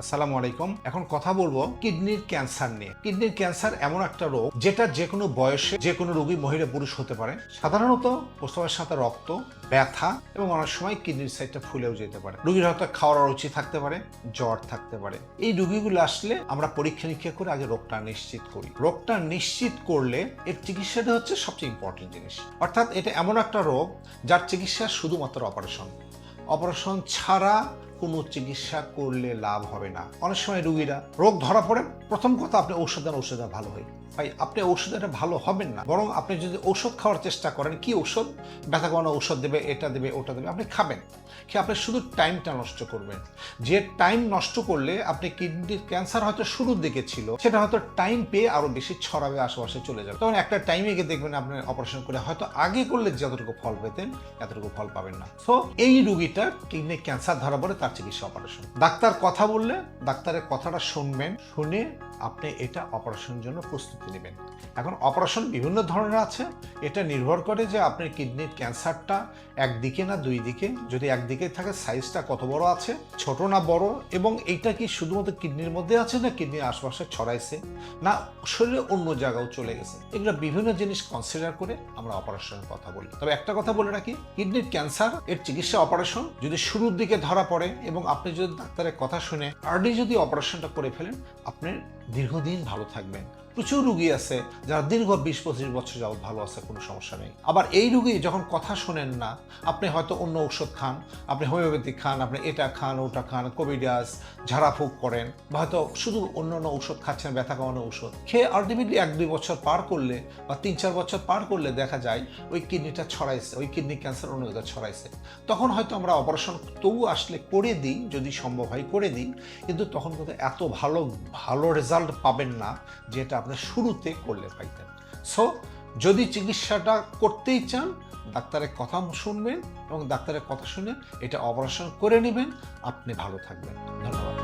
আসসালামু আলাইকুম। এখন কথা বলবো কিডনির ক্যান্সার নিয়ে। কিডনির ক্যান্সার এমন একটা রোগ যেটা যে কোনো বয়সে যে কোনো রোগী মহিলা পুরুষ হতে পারে। সাধারণত প্রস্রাবের সাথে রক্ত, ব্যথা এবং অনেক সময় কিডনির সাইডটা ফুলেও যেতে পারে। রোগীর হয়তো খাওয়ার অরুচি থাকতে পারে, জ্বর থাকতে পারে। এই রোগীগুলো আসলে আমরা পরীক্ষা নিরীক্ষা করে আগে রোগটা নিশ্চিত করি। রোগটা নিশ্চিত করলে এর চিকিৎসাটা হচ্ছে সবচেয়ে ইম্পর্টেন্ট জিনিস। অর্থাৎ এটা এমন একটা রোগ যার চিকিৎসা শুধুমাত্র অপারেশন। অপারেশন ছাড়া কোনো চিকিৎসা করলে লাভ হবে না। অনেক সময় রোগীরা রোগ ধরা পড়ে, প্রথম কথা আপনি ঔষধ দেন, ঔষধে ভালো হয়। ভাই, আপনি ঔষধে ভালো হবেন না, বরং আপনি যদি ঔষধ খাওয়ার চেষ্টা করেন, কি ঔষধ? ব্যথা কমানো ঔষধ দেবে, এটা দেবে, ওটা দেবে, আপনি খাবেন। কি আপনি শুধু টাইমটা নষ্ট করবেন। যে টাইম নষ্ট করলে আপনি কিডনির ক্যান্সার হয়তো শুরুর দিকে ছিল, সেটা হয়তো টাইম পেয়ে আরো বেশি ছড়াবে, আশেপাশে চলে যাবে। তখন একটা টাইমে গিয়ে দেখবেন আপনি অপারেশন করে হয়তো আগে করলে যতটুকু ফল পেতেন এতটুকু ফল পাবেন না। তো এই রোগীটার কিডনি ক্যান্সার ধরা পড়ে, তার চিকিৎসা অপারেশন। ডাক্তার কথা বললে ডাক্তারের কথাটা শুনবেন, শুনে আপনি এটা অপারেশনের জন্য প্রস্তুতি নেবেন। এখন অপারেশন বিভিন্ন ধরনের আছে। এটা নির্ভর করে যে আপনার কিডনির ক্যান্সারটা একদিকে না দুই দিকে। যদি একদিকে থাকে, সাইজটা কত বড় আছে, ছোট না বড়, এবং এইটা কি শুধুমাত্র কিডনির মধ্যে আছে না কিডনির আশপাশে ছড়াইছে, না শরীরে অন্য জায়গাও চলে গেছে। এগুলো বিভিন্ন জিনিস কনসিডার করে আমরা অপারেশনের কথা বলি। তবে একটা কথা বলে রাখি, কিডনির ক্যান্সার এর চিকিৎসা অপারেশন। যদি শুরুর দিকে ধরা পড়ে এবং আপনি যদি ডাক্তারের কথা শুনে আর্লি যদি অপারেশনটা করে ফেলেন, আপনি দীর্ঘদিন ভালো থাকবেন। প্রচুর রুগী আছে যারা দীর্ঘ 20-25 বছর যাবত ভালো আছে, কোনো সমস্যা নেই। আবার এই রুগী যখন কথা শোনেন না, আপনি হয়তো অন্য ঔষধ খান, আপনি হোমিওপ্যাথিক খান, আপনি এটা খান, ওটা খান, কোভিডাস, ঝাড়াফুঁক করেন, বা হয়তো শুধু অন্য অন্য ঔষধ খাচ্ছেন, ব্যথা কমানো ঔষধ খেয়ে আলটিমেটলি 1-2 বছর পার করলে বা 3-4 বছর পার করলে দেখা যায় ওই কিডনিটা ছড়াইছে, ওই কিডনি ক্যান্সার অন্য জায়গায় ছড়াইছে। তখন হয়তো আমরা অপারেশন তবু আসলে করে দিই, যদি সম্ভব হয় করে দিই, কিন্তু তখন কিন্তু এত ভালো রেজাল্ট পাবেন না যেটা আপনি শুরুতে করলে পাইতেন। সো যদি চিকিৎসাটা করতেই চান, ডাক্তারের কথা শুনবেন এবং ডাক্তারের কথা শুনে এটা অপারেশন করে নেবেন, আপনি ভালো থাকবেন। ধন্যবাদ।